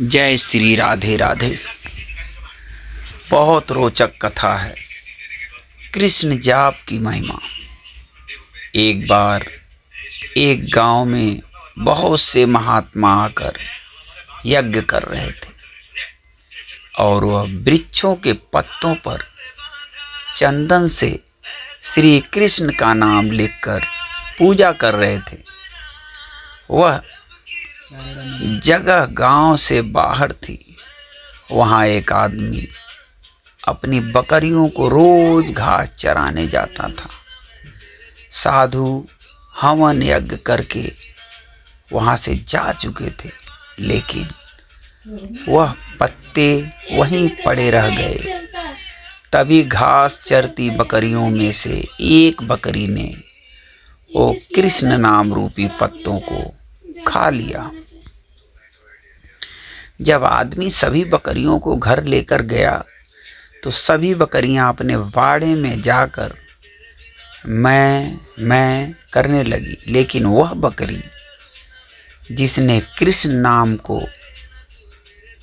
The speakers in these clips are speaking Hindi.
जय श्री राधे राधे। बहुत रोचक कथा है कृष्ण जाप की महिमा। एक बार एक गांव में बहुत से महात्मा आकर यज्ञ कर रहे थे और वह वृक्षों के पत्तों पर चंदन से श्री कृष्ण का नाम लिखकर पूजा कर रहे थे। वह जगह गांव से बाहर थी। वहां एक आदमी अपनी बकरियों को रोज घास चराने जाता था। साधु हवन यज्ञ करके वहां से जा चुके थे, लेकिन वह पत्ते वहीं पड़े रह गए। तभी घास चरती बकरियों में से एक बकरी ने वो कृष्ण नाम रूपी पत्तों को खा लिया। जब आदमी सभी बकरियों को घर लेकर गया तो सभी बकरियां अपने बाड़े में जाकर मैं करने लगी, लेकिन वह बकरी जिसने कृष्ण नाम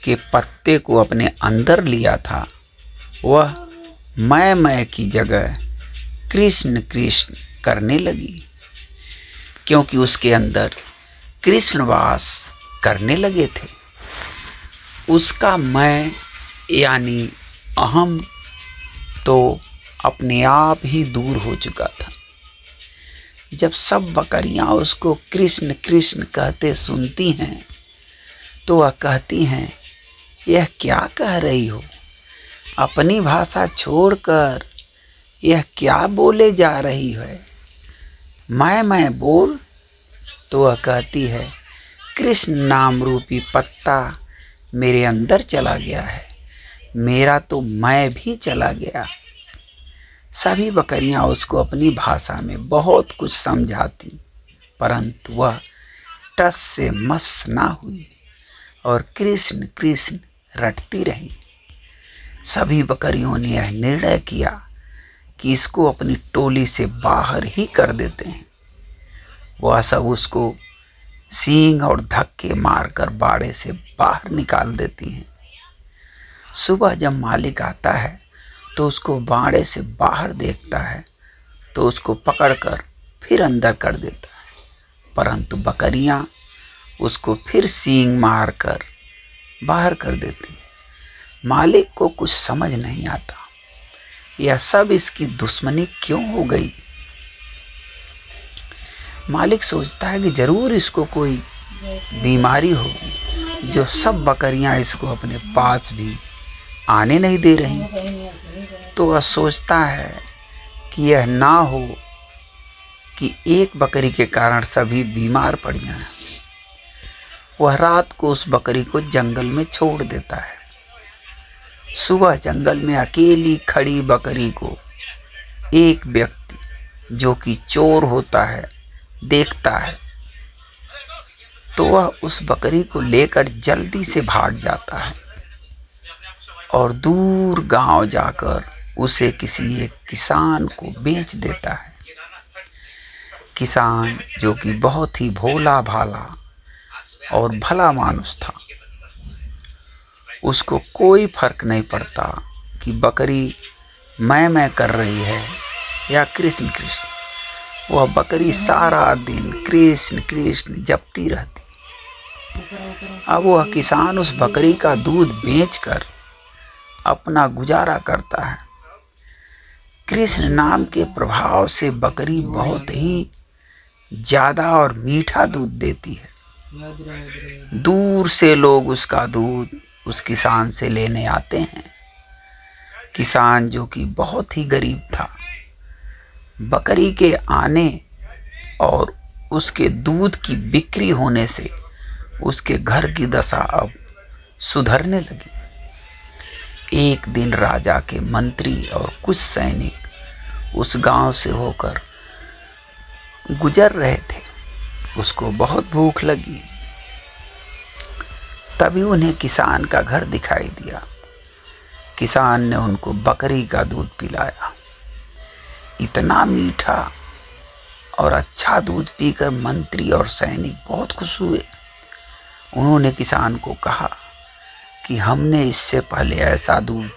के पत्ते को अपने अंदर लिया था, वह मैं की जगह कृष्ण कृष्ण करने लगी, क्योंकि उसके अंदर कृष्ण वास करने लगे थे। उसका मैं यानी अहम तो अपने आप ही दूर हो चुका था। जब सब बकरियां उसको कृष्ण कृष्ण कहते सुनती हैं तो वह कहती हैं, यह क्या कह रही हो? अपनी भाषा छोड़कर यह क्या बोले जा रही है? मैं बोल। तो वह कहती है, कृष्ण नाम रूपी पत्ता मेरे अंदर चला गया है, मेरा तो मैं भी चला गया। सभी बकरियां उसको अपनी भाषा में बहुत कुछ समझाती, परंतु वह टस से मस ना हुई और कृष्ण कृष्ण रटती रही। सभी बकरियों ने यह निर्णय किया कि इसको अपनी टोली से बाहर ही कर देते हैं। वह सब उसको सींग और धक्के मारकर बाड़े से बाहर निकाल देती हैं। सुबह जब मालिक आता है तो उसको बाड़े से बाहर देखता है तो उसको पकड़कर फिर अंदर कर देता है, परंतु बकरियां उसको फिर सींग मारकर बाहर कर देती हैं। मालिक को कुछ समझ नहीं आता, यह सब इसकी दुश्मनी क्यों हो गई। मालिक सोचता है कि जरूर इसको कोई बीमारी होगी, जो सब बकरियां इसको अपने पास भी आने नहीं दे रही। तो वह सोचता है कि यह ना हो कि एक बकरी के कारण सभी बीमार पड़ जाएं। वह रात को उस बकरी को जंगल में छोड़ देता है। सुबह जंगल में अकेली खड़ी बकरी को एक व्यक्ति जो कि चोर होता है देखता है, तो वह उस बकरी को लेकर जल्दी से भाग जाता है और दूर गांव जाकर उसे किसी एक किसान को बेच देता है। किसान जो कि बहुत ही भोला भाला और भला मानुष था, उसको कोई फर्क नहीं पड़ता कि बकरी मैं कर रही है या कृष्ण कृष्ण। वह बकरी सारा दिन कृष्ण कृष्ण जपती रहती। अब वह किसान उस बकरी का दूध बेचकर अपना गुजारा करता है। कृष्ण नाम के प्रभाव से बकरी बहुत ही ज्यादा और मीठा दूध देती है। दूर से लोग उसका दूध उस किसान से लेने आते हैं। किसान जो कि बहुत ही गरीब था, बकरी के आने और उसके दूध की बिक्री होने से उसके घर की दशा अब सुधरने लगी। एक दिन राजा के मंत्री और कुछ सैनिक उस गांव से होकर गुजर रहे थे। उसको बहुत भूख लगी। तभी उन्हें किसान का घर दिखाई दिया। किसान ने उनको बकरी का दूध पिलाया। इतना मीठा और अच्छा दूध पीकर मंत्री और सैनिक बहुत खुश हुए। उन्होंने किसान को कहा, कि हमने इससे पहले ऐसा दूध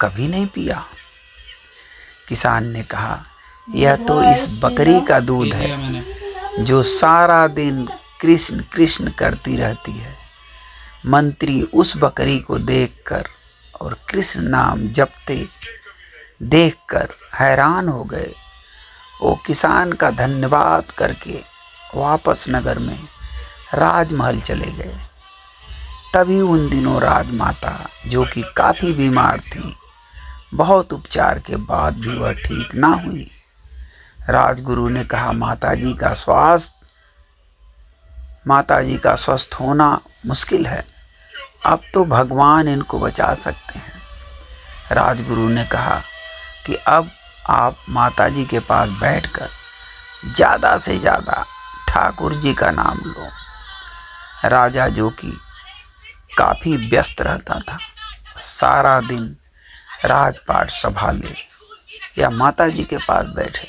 कभी नहीं पिया। किसान ने कहा, यह तो इस बकरी का दूध है जो सारा दिन कृष्ण कृष्ण करती रहती है। मंत्री उस बकरी को देखकर और कृष्ण नाम जपते देखकर हैरान हो गए। वो किसान का धन्यवाद करके वापस नगर में राजमहल चले गए। तभी उन दिनों राजमाता, जो कि काफी बीमार थी, बहुत उपचार के बाद भी वह ठीक ना हुई। राजगुरु ने कहा, माताजी का स्वस्थ होना मुश्किल है, अब तो भगवान इनको बचा सकते हैं। राजगुरु ने कहा कि अब आप माताजी के पास बैठकर ज़्यादा से ज़्यादा ठाकुर जी का नाम लो। राजा, जो कि काफ़ी व्यस्त रहता था, सारा दिन राजपाट संभाले या माताजी के पास बैठे।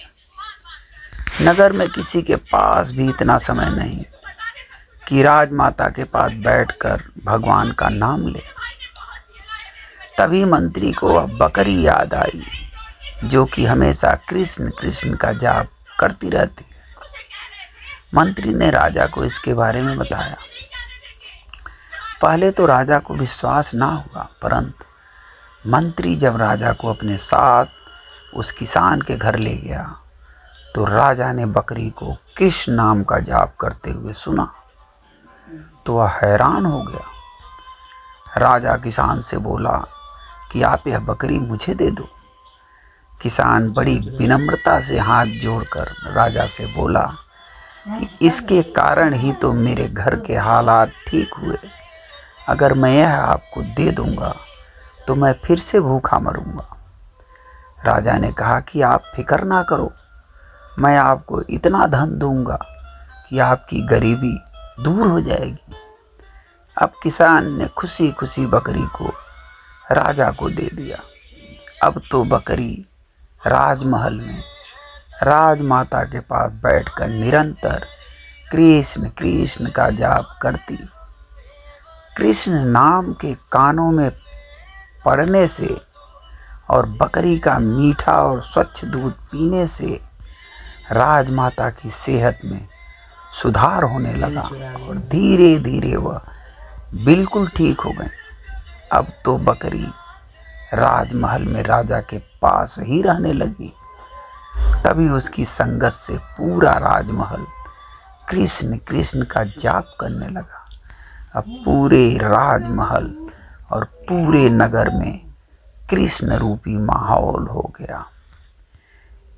नगर में किसी के पास भी इतना समय नहीं कि राजमाता के पास बैठकर भगवान का नाम ले। तभी मंत्री को वह बकरी याद आई जो कि हमेशा कृष्ण कृष्ण का जाप करती रहती। मंत्री ने राजा को इसके बारे में बताया। पहले तो राजा को विश्वास ना हुआ, परंतु मंत्री जब राजा को अपने साथ उस किसान के घर ले गया तो राजा ने बकरी को कृष्ण नाम का जाप करते हुए सुना तो वह हैरान हो गया। राजा किसान से बोला कि आप यह बकरी मुझे दे दो। किसान बड़ी विनम्रता से हाथ जोड़कर राजा से बोला कि इसके कारण ही तो मेरे घर के हालात ठीक हुए। अगर मैं यह आपको दे दूंगा तो मैं फिर से भूखा मरूंगा। राजा ने कहा कि आप फिक्र ना करो, मैं आपको इतना धन दूंगा कि आपकी गरीबी दूर हो जाएगी। अब किसान ने खुशी खुशी बकरी को राजा को दे दिया। अब तो बकरी राजमहल में राजमाता के पास बैठकर निरंतर कृष्ण कृष्ण का जाप करती। कृष्ण नाम के कानों में पड़ने से और बकरी का मीठा और स्वच्छ दूध पीने से राजमाता की सेहत में सुधार होने लगा और धीरे धीरे वह बिल्कुल ठीक हो गई। अब तो बकरी राजमहल में राजा के पास ही रहने लगी। तभी उसकी संगत से पूरा राजमहल कृष्ण कृष्ण का जाप करने लगा। अब पूरे राजमहल और पूरे नगर में कृष्ण रूपी माहौल हो गया।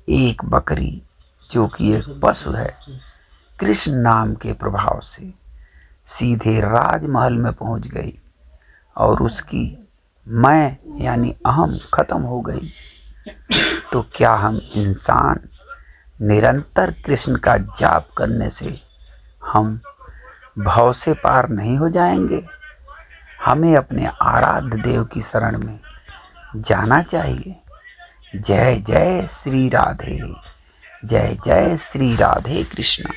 एक बकरी, जो कि एक पशु है, कृष्ण नाम के प्रभाव से सीधे राजमहल में पहुंच गई और उसकी मैं यानी अहम खत्म हो गई। तो क्या हम इंसान निरंतर कृष्ण का जाप करने से हम भव से पार नहीं हो जाएंगे? हमें अपने आराध्य देव की शरण में जाना चाहिए। जय जय श्री राधे, जय जय श्री राधे कृष्णा।